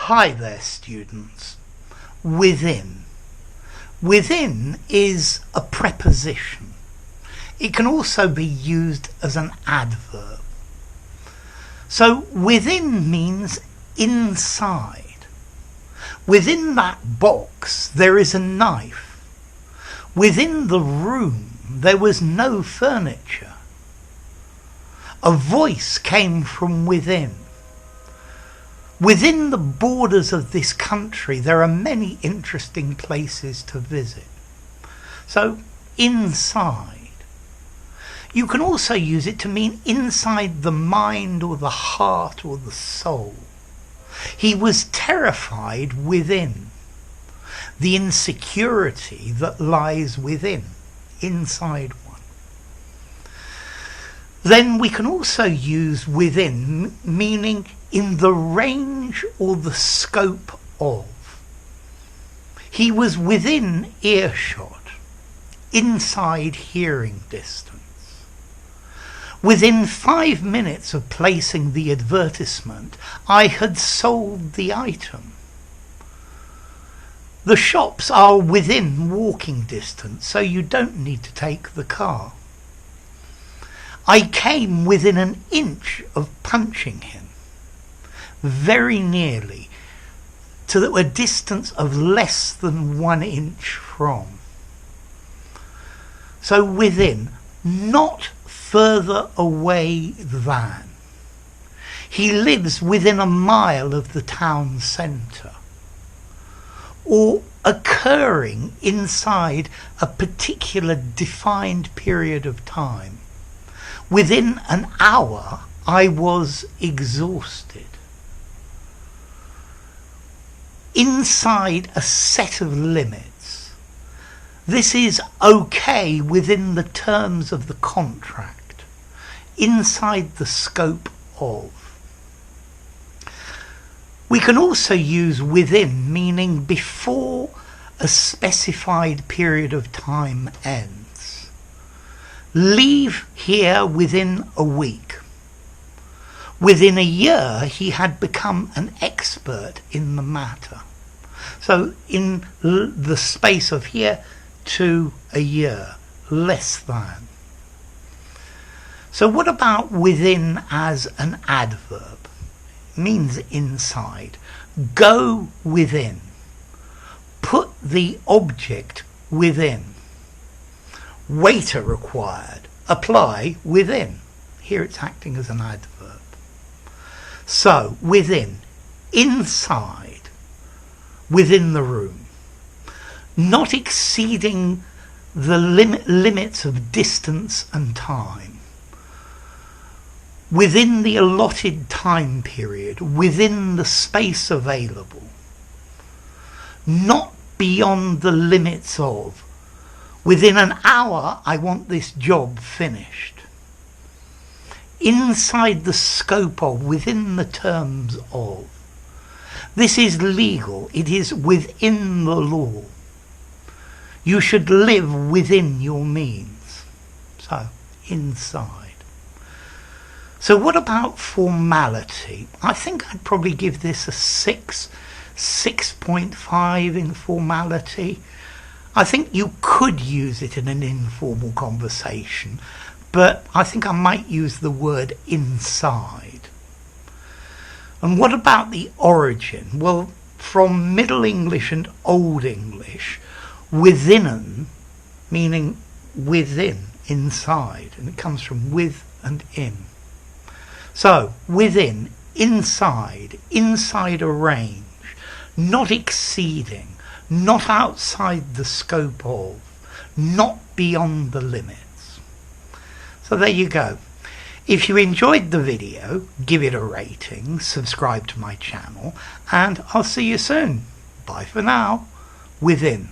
Hi there, students. Within. Within is a preposition. It can also be used as an adverb. So within means inside. Within that box there is a knife. Within the room there was no furniture. A voice came from within. Within the borders of this country there are many interesting places to visit. So inside. You can also use it to mean inside the mind or the heart or the soul. He was terrified within. The insecurity that lies within, inside one. Then we can also use within, meaning in the range or the scope of. He was within earshot, inside hearing distance. Within 5 minutes of placing the advertisement, I had sold the item. The shops are within walking distance, so you don't need to take the car. I came within an inch of punching him, very nearly, to a distance of less than 1 inch from. So within, not further away than. He lives within a mile of the town centre. Or occurring inside a particular defined period of time. Within an hour, I was exhausted. Inside a set of limits. This is okay within the terms of the contract, inside the scope of. We can also use within, meaning before a specified period of time ends. Leave here within a week. Within a year, he had become an expert in the matter. So in the space of here to a year, less than. So what about within as an adverb? It means inside. Go within. Put the object within. Waiter required. Apply within. Here it's acting as an adverb. So within, inside, within the room. Not exceeding the limits of distance and time. Within the allotted time period, within the space available. Not beyond the limits of. Within an hour, I want this job finished. Inside the scope of, within the terms of. This is legal. It is within the law. You should live within your means. So, inside. So what about formality? I think I'd probably give this a 6.5 in formality. I think you could use it in an informal conversation, but I think I might use the word inside. And what about the origin? Well, from Middle English and Old English, withinnen, meaning within, inside, and it comes from with and in. So, within, inside a range, not exceeding, not outside the scope of, not beyond the limits. So there you go. If you enjoyed the video, give it a rating, subscribe to my channel, and I'll see you soon. Bye for now. Within.